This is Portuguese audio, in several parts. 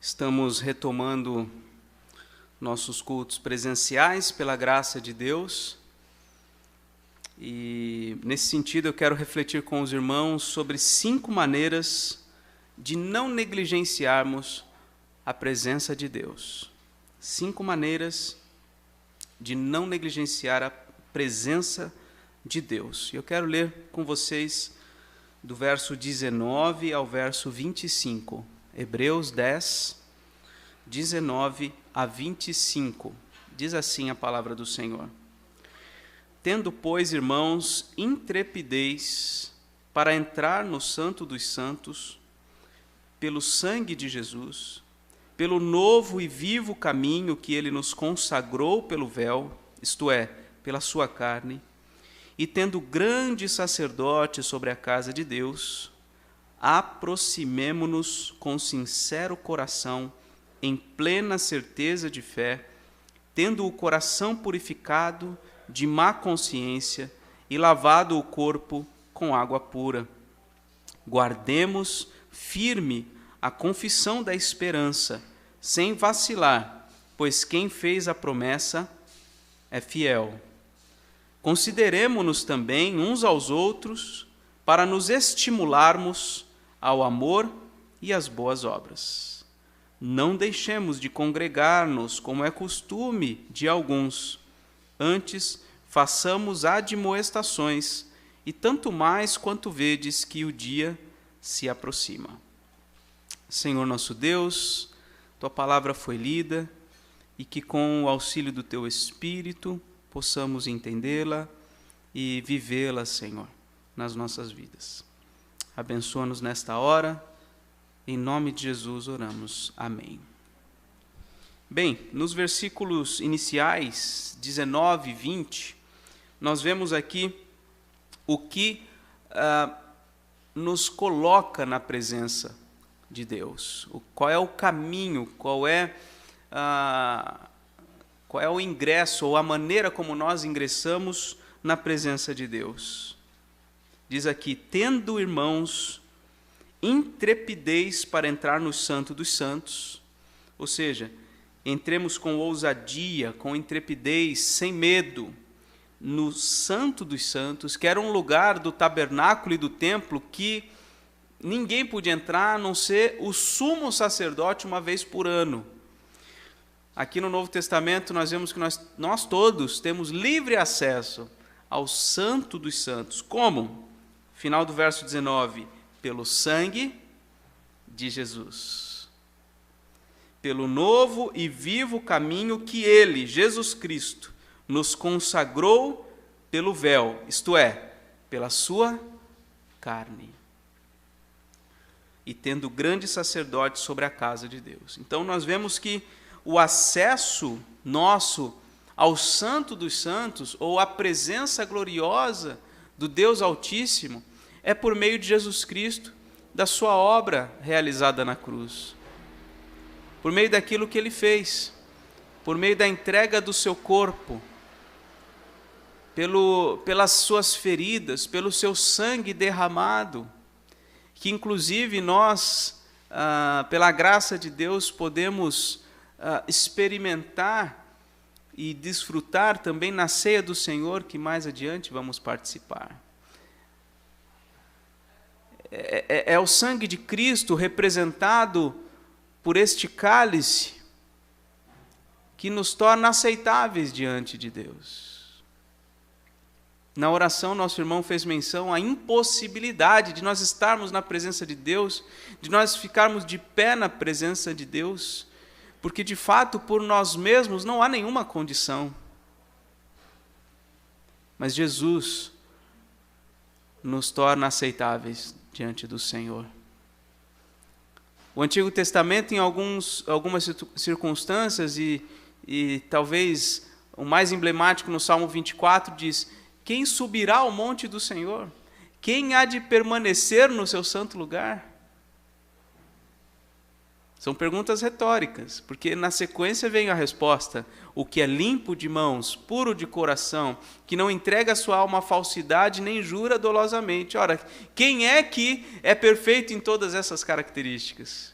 Estamos retomando nossos cultos presenciais pela graça de Deus. E, nesse sentido, eu quero refletir com os irmãos sobre 5 maneiras de não negligenciarmos a presença de Deus. 5 maneiras de não negligenciar a presença de Deus. E eu quero ler com vocês do verso 19 ao verso 25. Hebreus 10, 19 a 25. Diz assim a palavra do Senhor. Tendo, pois, irmãos, intrepidez para entrar no Santo dos Santos, pelo sangue de Jesus, pelo novo e vivo caminho que ele nos consagrou pelo véu, isto é, pela sua carne, e tendo grande sacerdote sobre a casa de Deus, aproximemo-nos com sincero coração, em plena certeza de fé, tendo o coração purificado de má consciência e lavado o corpo com água pura. Guardemos firme a confissão da esperança, sem vacilar, pois quem fez a promessa é fiel. Consideremo-nos também uns aos outros para nos estimularmos ao amor e às boas obras. Não deixemos de congregar-nos, como é costume de alguns. Antes, façamos admoestações, e tanto mais quanto vedes que o dia se aproxima. Senhor nosso Deus, Tua palavra foi lida, e que com o auxílio do Teu Espírito possamos entendê-la e vivê-la, Senhor, nas nossas vidas. Abençoa-nos nesta hora, em nome de Jesus oramos. Amém. Bem, nos versículos iniciais, 19 e 20, nós vemos aqui o que nos coloca na presença de Deus. Qual é o caminho, qual é o ingresso, ou a maneira como nós ingressamos na presença de Deus. Diz aqui, tendo, irmãos, intrepidez para entrar no Santo dos Santos, ou seja, entremos com ousadia, com intrepidez, sem medo, no Santo dos Santos, que era um lugar do tabernáculo e do templo que ninguém podia entrar, a não ser o sumo sacerdote uma vez por ano. Aqui no Novo Testamento nós vemos que nós todos temos livre acesso ao Santo dos Santos. Como? Final do verso 19, pelo sangue de Jesus. Pelo novo e vivo caminho que ele, Jesus Cristo, nos consagrou pelo véu, isto é, pela sua carne. E tendo grande sacerdote sobre a casa de Deus. Então nós vemos que o acesso nosso ao Santo dos Santos, ou à presença gloriosa do Deus Altíssimo, é por meio de Jesus Cristo, da sua obra realizada na cruz. Por meio daquilo que ele fez, por meio da entrega do seu corpo, pelas suas feridas, pelo seu sangue derramado, que inclusive nós, pela graça de Deus, podemos experimentar e desfrutar também na ceia do Senhor, que mais adiante vamos participar. É o sangue de Cristo representado por este cálice que nos torna aceitáveis diante de Deus. Na oração, nosso irmão fez menção à impossibilidade de nós estarmos na presença de Deus, de nós ficarmos de pé na presença de Deus, porque, de fato, por nós mesmos não há nenhuma condição. Mas Jesus nos torna aceitáveis diante do Senhor. O Antigo Testamento, em algumas circunstâncias, e talvez o mais emblemático no Salmo 24, diz: quem subirá ao monte do Senhor? Quem há de permanecer no seu santo lugar? São perguntas retóricas, porque na sequência vem a resposta: o que é limpo de mãos, puro de coração, que não entrega a sua alma à falsidade, nem jura dolosamente. Ora, quem é que é perfeito em todas essas características?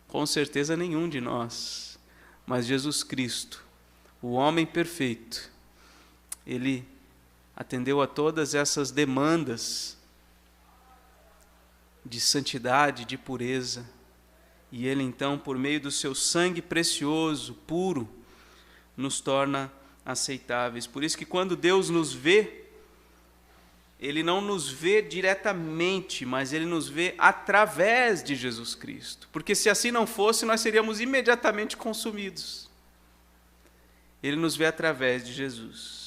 Com certeza nenhum de nós. Mas Jesus Cristo, o homem perfeito, ele atendeu a todas essas demandas de santidade, de pureza. E ele então, por meio do seu sangue precioso, puro, nos torna aceitáveis. Por isso que quando Deus nos vê, Ele não nos vê diretamente, mas Ele nos vê através de Jesus Cristo. Porque se assim não fosse, nós seríamos imediatamente consumidos. Ele nos vê através de Jesus.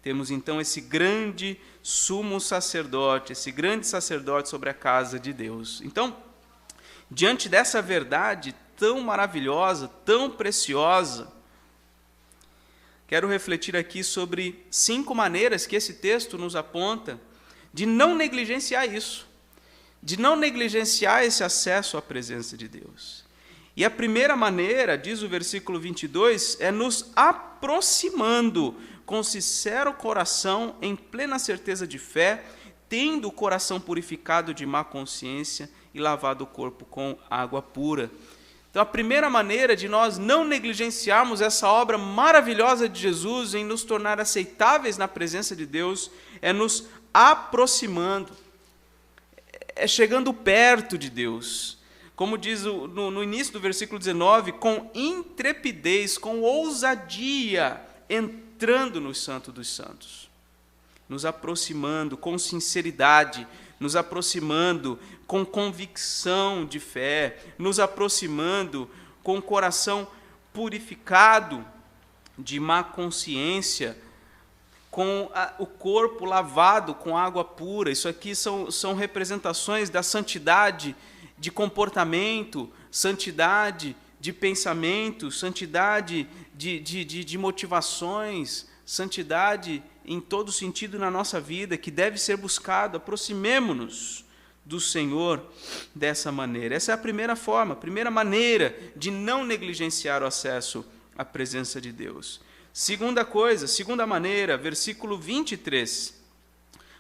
Temos então esse grande sumo sacerdote, esse grande sacerdote sobre a casa de Deus. Então, diante dessa verdade tão maravilhosa, tão preciosa, quero refletir aqui sobre 5 maneiras que esse texto nos aponta de não negligenciar isso, de não negligenciar esse acesso à presença de Deus. E a primeira maneira, diz o versículo 22, é nos aproximando com sincero coração, em plena certeza de fé, tendo o coração purificado de má consciência e lavado o corpo com água pura. Então, a primeira maneira de nós não negligenciarmos essa obra maravilhosa de Jesus em nos tornar aceitáveis na presença de Deus é nos aproximando, é chegando perto de Deus. Como diz no início do versículo 19, com intrepidez, com ousadia, entrando no Santo dos Santos, nos aproximando com sinceridade, nos aproximando com convicção de fé, nos aproximando com o coração purificado de má consciência, com o corpo lavado com água pura. Isso aqui são representações da santidade de comportamento, santidade de pensamento, santidade de motivações, santidade em todo sentido na nossa vida, que deve ser buscado. Aproximemo-nos do Senhor dessa maneira. Essa é a primeira forma, a primeira maneira de não negligenciar o acesso à presença de Deus. Segunda maneira, versículo 23.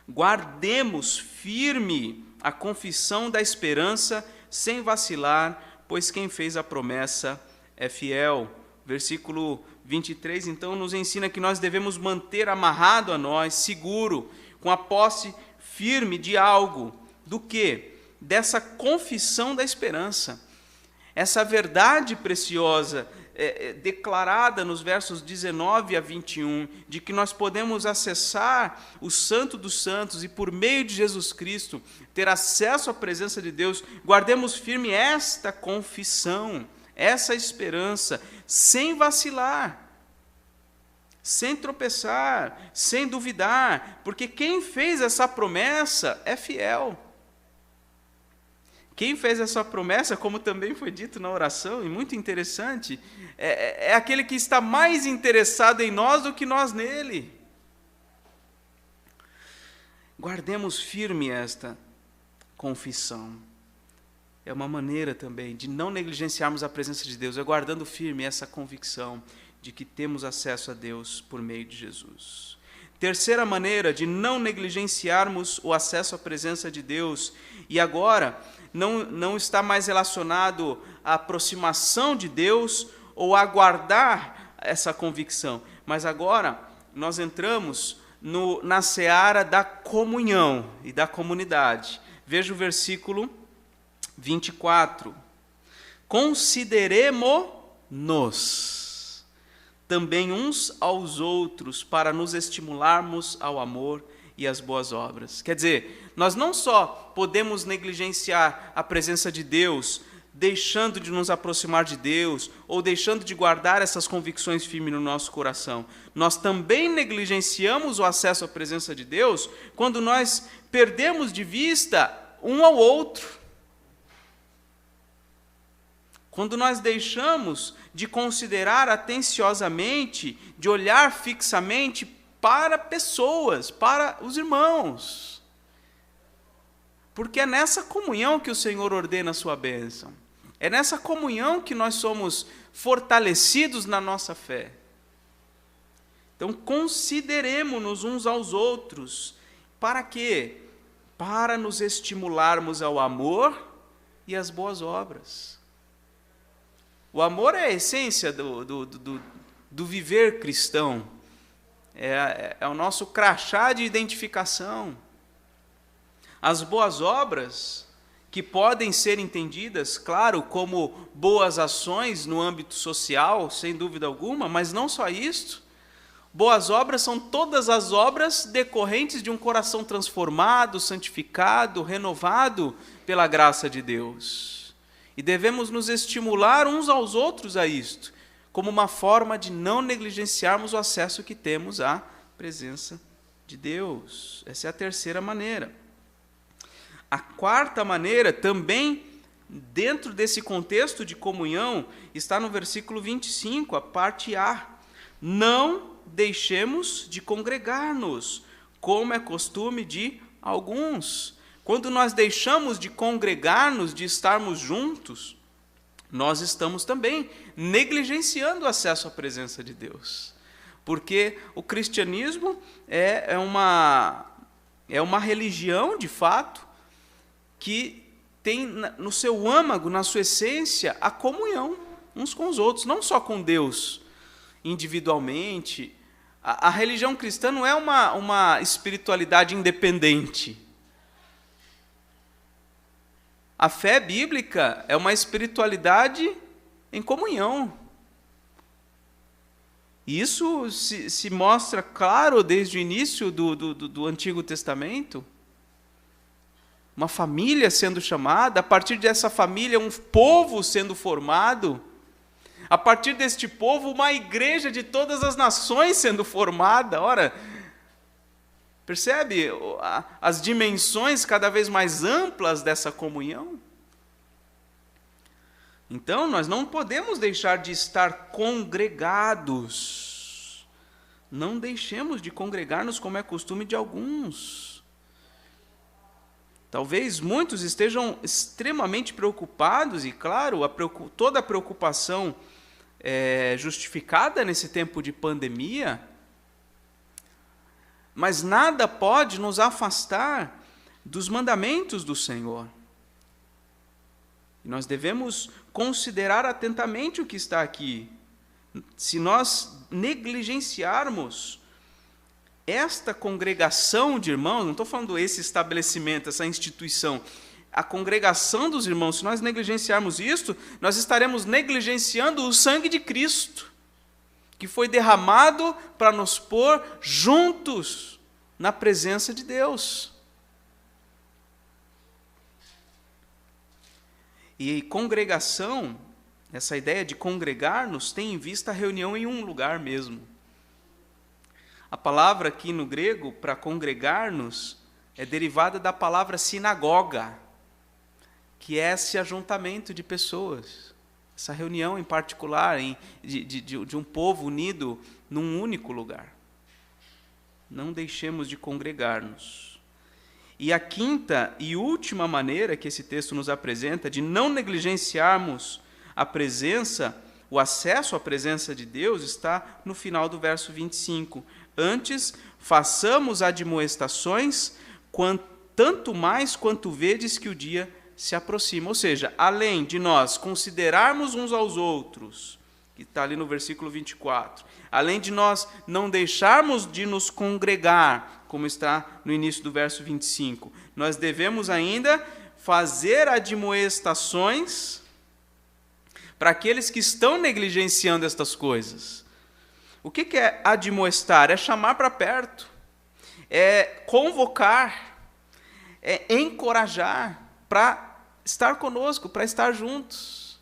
Guardemos firme a confissão da esperança, sem vacilar, pois quem fez a promessa é fiel. Versículo 23, então, nos ensina que nós devemos manter amarrado a nós, seguro, com a posse firme de algo. Do quê? Dessa confissão da esperança. Essa verdade preciosa, declarada nos versos 19 a 21, de que nós podemos acessar o Santo dos Santos e, por meio de Jesus Cristo, ter acesso à presença de Deus. Guardemos firme esta confissão, essa esperança, sem vacilar, sem tropeçar, sem duvidar, porque quem fez essa promessa é fiel. Quem fez essa promessa, como também foi dito na oração, e muito interessante, é aquele que está mais interessado em nós do que nós nele. Guardemos firme esta confissão. É uma maneira também de não negligenciarmos a presença de Deus, é guardando firme essa convicção de que temos acesso a Deus por meio de Jesus. Terceira maneira de não negligenciarmos o acesso à presença de Deus, e agora não está mais relacionado à aproximação de Deus ou a guardar essa convicção, mas agora nós entramos na seara da comunhão e da comunidade. Veja o versículo 24. Consideremo-nos também uns aos outros para nos estimularmos ao amor e às boas obras. Quer dizer, nós não só podemos negligenciar a presença de Deus, deixando de nos aproximar de Deus, ou deixando de guardar essas convicções firmes no nosso coração. Nós também negligenciamos o acesso à presença de Deus quando nós perdemos de vista um ao outro. Quando nós deixamos de considerar atenciosamente, de olhar fixamente para pessoas, para os irmãos. Porque é nessa comunhão que o Senhor ordena a sua bênção. É nessa comunhão que nós somos fortalecidos na nossa fé. Então, consideremo-nos uns aos outros. Para quê? Para nos estimularmos ao amor e às boas obras. O amor é a essência do viver cristão. É o nosso crachá de identificação. As boas obras, que podem ser entendidas, claro, como boas ações no âmbito social, sem dúvida alguma, mas não só isto. Boas obras são todas as obras decorrentes de um coração transformado, santificado, renovado pela graça de Deus. E devemos nos estimular uns aos outros a isto, como uma forma de não negligenciarmos o acesso que temos à presença de Deus. Essa é a terceira maneira. A quarta maneira, também dentro desse contexto de comunhão, está no versículo 25, a parte A. Não deixemos de congregar-nos, como é costume de alguns. Quando nós deixamos de congregar-nos, de estarmos juntos, nós estamos também negligenciando o acesso à presença de Deus. Porque o cristianismo é uma religião, de fato, que tem no seu âmago, na sua essência, a comunhão uns com os outros, não só com Deus individualmente. A religião cristã não é uma espiritualidade independente. A fé bíblica é uma espiritualidade em comunhão. E isso se mostra claro desde o início do Antigo Testamento. Uma família sendo chamada, a partir dessa família um povo sendo formado, a partir deste povo uma igreja de todas as nações sendo formada. Ora, percebe as dimensões cada vez mais amplas dessa comunhão? Então, nós não podemos deixar de estar congregados. Não deixemos de congregar-nos como é costume de alguns. Talvez muitos estejam extremamente preocupados, e claro, toda a preocupação é justificada nesse tempo de pandemia, mas nada pode nos afastar dos mandamentos do Senhor. E nós devemos considerar atentamente o que está aqui. Se nós negligenciarmos esta congregação de irmãos, não estou falando esse estabelecimento, essa instituição, a congregação dos irmãos, se nós negligenciarmos isto, nós estaremos negligenciando o sangue de Cristo, que foi derramado para nos pôr juntos na presença de Deus. E congregação, essa ideia de congregar-nos, tem em vista a reunião em um lugar mesmo. A palavra aqui no grego, para congregar-nos, é derivada da palavra sinagoga, que é esse ajuntamento de pessoas, essa reunião em particular de um povo unido num único lugar. Não deixemos de congregar-nos. E a quinta e última maneira que esse texto nos apresenta de não negligenciarmos a presença, o acesso à presença de Deus, está no final do verso 25. Antes, façamos admoestações, tanto mais quanto vedes que o dia se aproxima. Ou seja, além de nós considerarmos uns aos outros, que está ali no versículo 24, além de nós não deixarmos de nos congregar, como está no início do verso 25, nós devemos ainda fazer admoestações para aqueles que estão negligenciando estas coisas. O que é admoestar? É chamar para perto, é convocar, é encorajar para estar conosco, para estar juntos.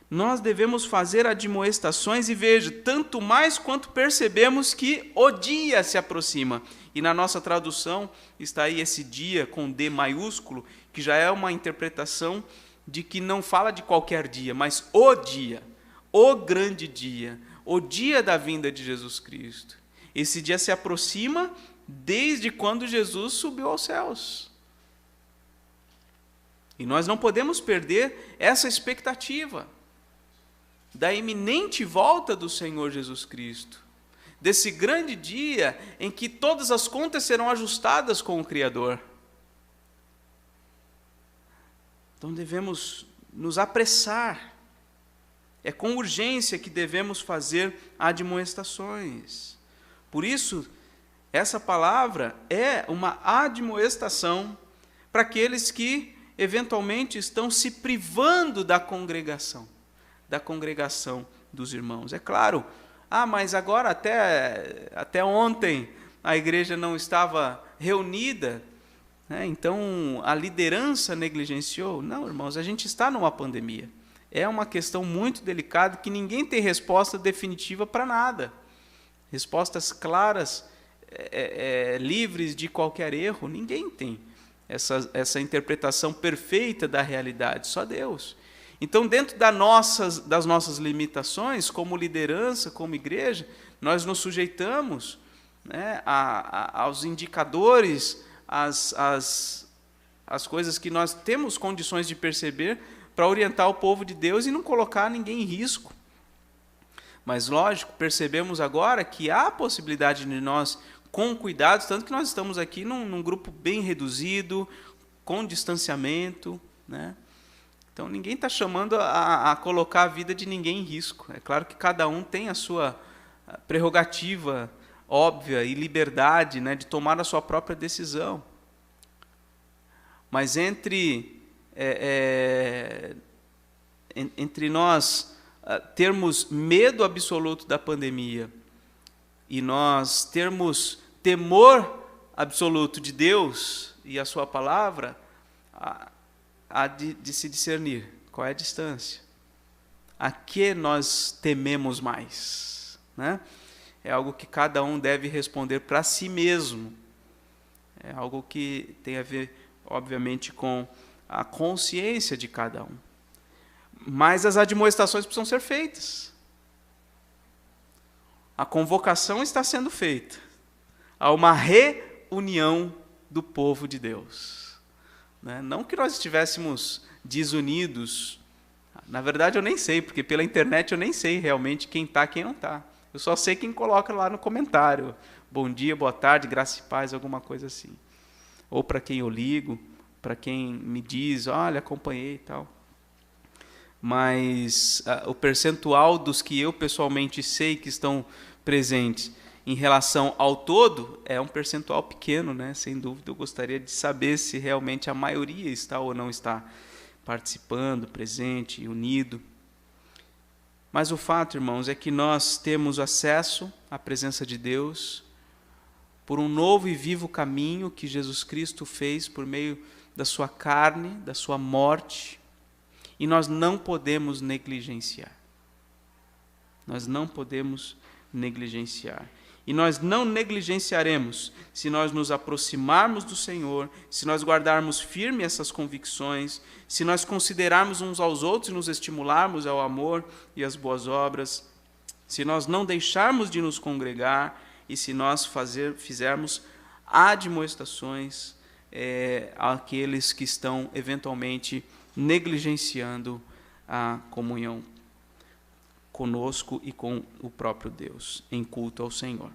Nós devemos fazer admoestações e veja, tanto mais quanto percebemos que o dia se aproxima. E na nossa tradução está aí esse dia com D maiúsculo, que já é uma interpretação de que não fala de qualquer dia, mas o dia, o grande dia, o dia da vinda de Jesus Cristo. Esse dia se aproxima desde quando Jesus subiu aos céus. E nós não podemos perder essa expectativa da iminente volta do Senhor Jesus Cristo, desse grande dia em que todas as contas serão ajustadas com o Criador. Então devemos nos apressar É com urgência que devemos fazer admoestações. Por isso, essa palavra é uma admoestação para aqueles que eventualmente estão se privando da congregação dos irmãos. É claro, mas agora até ontem a igreja não estava reunida, né? Então a liderança negligenciou. Não, irmãos, a gente está numa pandemia. É uma questão muito delicada que ninguém tem resposta definitiva para nada. Respostas claras, livres de qualquer erro, ninguém tem essa interpretação perfeita da realidade, só Deus. Então, dentro das nossas limitações, como liderança, como igreja, nós nos sujeitamos, né, aos indicadores, às coisas que nós temos condições de perceber para orientar o povo de Deus e não colocar ninguém em risco. Mas, lógico, percebemos agora que há possibilidade de nós, com cuidados, tanto que nós estamos aqui num grupo bem reduzido, com distanciamento, né? Então, ninguém está chamando a colocar a vida de ninguém em risco. É claro que cada um tem a sua prerrogativa óbvia e liberdade, né, de tomar a sua própria decisão. Mas entre nós termos medo absoluto da pandemia e nós termos temor absoluto de Deus e a sua palavra, há de se discernir qual é a distância. A que nós tememos mais, né? É algo que cada um deve responder para si mesmo. É algo que tem a ver, obviamente, com a consciência de cada um. Mas as admoestações precisam ser feitas. A convocação está sendo feita. Há uma reunião do povo de Deus. Não que nós estivéssemos desunidos. Na verdade, eu nem sei, porque pela internet eu nem sei realmente quem está e quem não está. Eu só sei quem coloca lá no comentário. Bom dia, boa tarde, graça e paz, alguma coisa assim. Ou para quem eu ligo, para quem me diz, olha, acompanhei e tal. Mas o percentual dos que eu pessoalmente sei que estão presentes em relação ao todo é um percentual pequeno, né? Sem dúvida, eu gostaria de saber se realmente a maioria está ou não está participando, presente, unido. Mas o fato, irmãos, é que nós temos acesso à presença de Deus por um novo e vivo caminho que Jesus Cristo fez por meio da sua carne, da sua morte, e nós não podemos negligenciar. Nós não podemos negligenciar. E nós não negligenciaremos se nós nos aproximarmos do Senhor, se nós guardarmos firme essas convicções, se nós considerarmos uns aos outros e nos estimularmos ao amor e às boas obras, se nós não deixarmos de nos congregar e se nós fizermos admoestações àqueles que estão eventualmente negligenciando a comunhão conosco e com o próprio Deus, em culto ao Senhor.